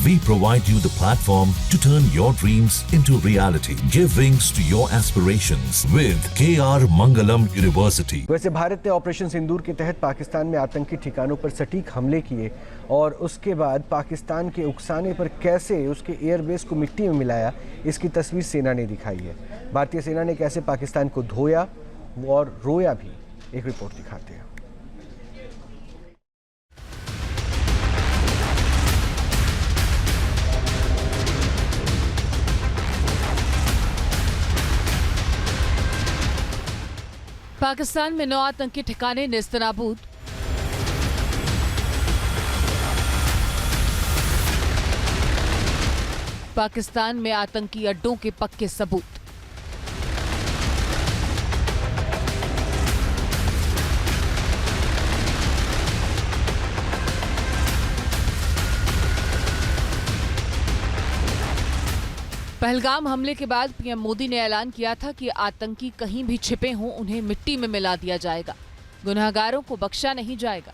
We provide you the platform to turn your dreams into reality. Give wings to your aspirations with KR Mangalam University. वैसे भारत ने operation सिंदूर के तहत पाकिस्तान में आतंकी ठिकानों पर सटीक हमले किए और उसके बाद पाकिस्तान के उकसाने पर कैसे उसके एयरबेस को मिट्टी में मिलाया, इसकी तस्वीर सेना ने दिखाई है। भारतीय सेना ने कैसे पाकिस्तान को धोया और रोया भी, एक रिपोर्ट दिखाते हैं। पाकिस्तान में 9 आतंकी ठिकाने नेस्तनाबूद। पाकिस्तान में आतंकी अड्डों के पक्के सबूत। पहलगाम हमले के बाद पीएम मोदी ने ऐलान किया था कि आतंकी कहीं भी छिपे हों उन्हें मिट्टी में मिला दिया जाएगा, गुनहगारों को बख्शा नहीं जाएगा।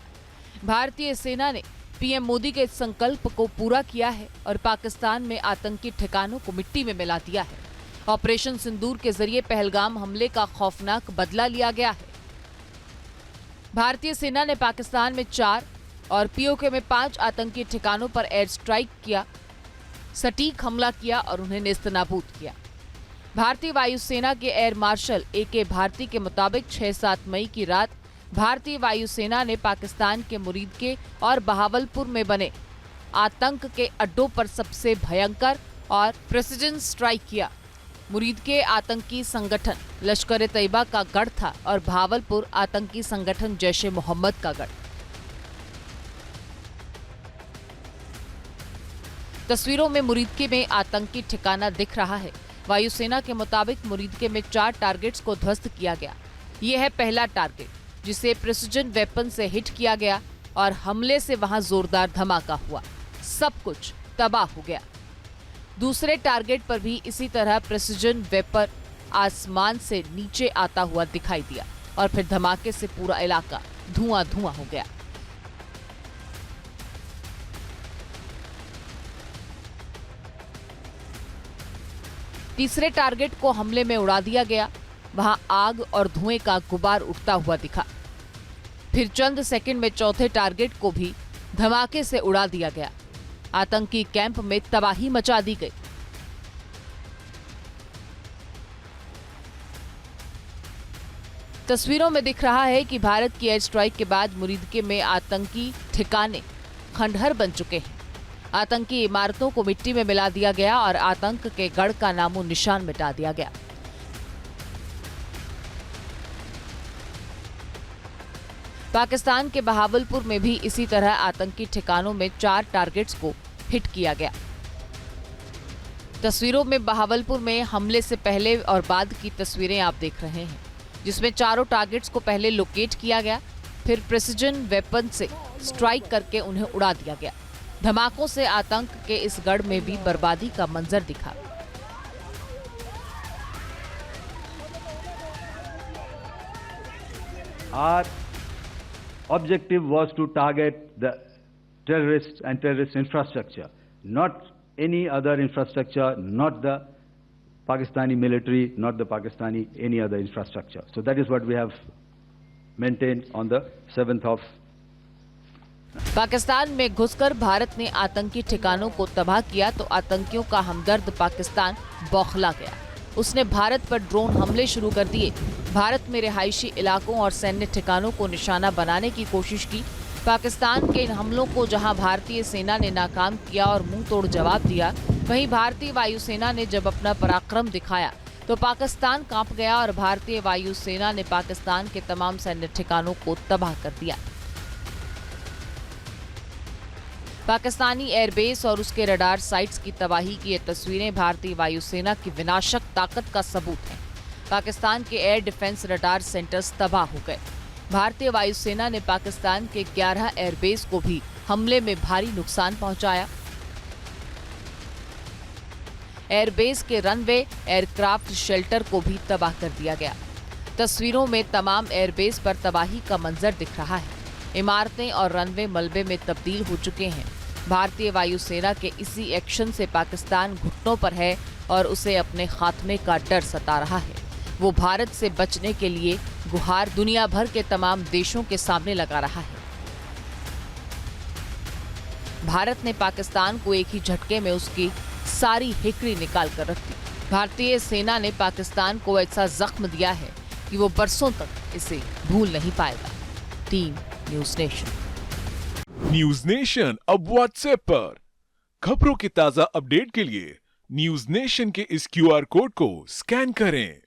भारतीय सेना ने पीएम मोदी के इस संकल्प को पूरा किया है और पाकिस्तान में आतंकी ठिकानों को मिट्टी में मिला दिया है। ऑपरेशन सिंदूर के जरिए पहलगाम हमले का खौफनाक बदला लिया गया है। भारतीय सेना ने पाकिस्तान में 4 और पीओके में 5 आतंकी ठिकानों पर एयर स्ट्राइक किया, सटीक हमला किया और उन्हें नेस्तनाबूद किया। भारतीय वायुसेना के एयर मार्शल AK भारती के मुताबिक 6-7 मई की रात भारतीय वायुसेना ने पाकिस्तान के मुरीदके और बहावलपुर में बने आतंक के अड्डों पर सबसे भयंकर और प्रेसिजन स्ट्राइक किया। मुरीदके आतंकी संगठन लश्कर-ए-तैयबा का गढ़ था और बहावलपुर आतंकी संगठन जैश-ए-मोहम्मद का गढ़। तस्वीरों में मुरीदके में आतंकी ठिकाना दिख रहा है। वायुसेना के मुताबिक मुरीदके में 4 टारगेट्स को ध्वस्त किया गया। यह है पहला टारगेट जिसे प्रिसिजन वेपन से हिट किया गया और हमले से वहां जोरदार धमाका हुआ, सब कुछ तबाह हो गया। दूसरे टारगेट पर भी इसी तरह प्रिसिजन वेपन आसमान से नीचे आता हुआ दिखाई दिया और फिर धमाके से पूरा इलाका धुआं-धुआं हो गया। तीसरे टारगेट को हमले में उड़ा दिया गया, वहां आग और धुएं का गुबार उठता हुआ दिखा। फिर चंद सेकंड में चौथे टारगेट को भी धमाके से उड़ा दिया गया। आतंकी कैंप में तबाही मचा दी गई। तस्वीरों में दिख रहा है कि भारत की एयर स्ट्राइक के बाद मुरीदके में आतंकी ठिकाने खंडहर बन चुके हैं। आतंकी इमारतों को मिट्टी में मिला दिया गया और आतंक के गढ़ का नामो निशान मिटा दिया गया। पाकिस्तान के बहावलपुर में भी इसी तरह आतंकी ठिकानों में 4 टारगेट्स को हिट किया गया। तस्वीरों में बहावलपुर में हमले से पहले और बाद की तस्वीरें आप देख रहे हैं, जिसमें चारों टारगेट्स को पहले लोकेट किया गया, फिर प्रिसिजन वेपन से स्ट्राइक करके उन्हें उड़ा दिया गया। धमाकों से आतंक के इस गढ़ में भी बर्बादी का मंजर दिखा। Our objective was to target the terrorists and terrorist infrastructure, not any other infrastructure, not the Pakistani military, not the Pakistani any other infrastructure. So that is what we have maintained on the 7th of Pakistan में घुसकर भारत ने आतंकी ठिकानों को तबाह किया तो आतंकियों का हमदर्द पाकिस्तान बौखला गया। उसने भारत पर ड्रोन हमले शुरू कर दिए। भारत में रिहायशी इलाकों और सैन्य ठिकानों को निशाना बनाने की कोशिश की। पाकिस्तान के इन हमलों को जहां भारतीय सेना ने नाकाम किया और मुंह तोड़ जवाब दिया, वहीं भारतीय वायुसेना ने जब अपना पराक्रम दिखाया तो पाकिस्तान कांप गया और भारतीय वायुसेना ने पाकिस्तान के तमाम सैन्य ठिकानों को तबाह कर दिया। पाकिस्तानी एयरबेस और उसके रडार साइट्स की तबाही की ये तस्वीरें भारतीय वायुसेना की विनाशक ताकत का सबूत हैं। पाकिस्तान के एयर डिफेंस रडार सेंटर्स तबाह हो गए। भारतीय वायुसेना ने पाकिस्तान के 11 एयरबेस को भी हमले में भारी नुकसान पहुंचाया। एयरबेस के रनवे, एयरक्राफ्ट शेल्टर को भी तबाह कर दिया गया। तस्वीरों में तमाम एयरबेस पर तबाही का मंजर दिख रहा है। इमारतें और रनवे मलबे में तब्दील हो चुके हैं। भारतीय वायुसेना के इसी एक्शन से पाकिस्तान घुटनों पर है और उसे अपने खात्मे का डर सता रहा है। वो भारत से बचने के लिए गुहार दुनिया भर के तमाम देशों के सामने लगा रहा है। भारत ने पाकिस्तान को एक ही झटके में उसकी सारी हिकड़ी निकाल कर रख दी। भारतीय सेना ने पाकिस्तान को ऐसा जख्म दिया है कि वो बरसों तक इसे भूल नहीं पाएगा। Team news nation. News nation अब व्हाट्सएप पर खबरों के ताजा अपडेट के लिए न्यूज नेशन के इस QR कोड को स्कैन करें।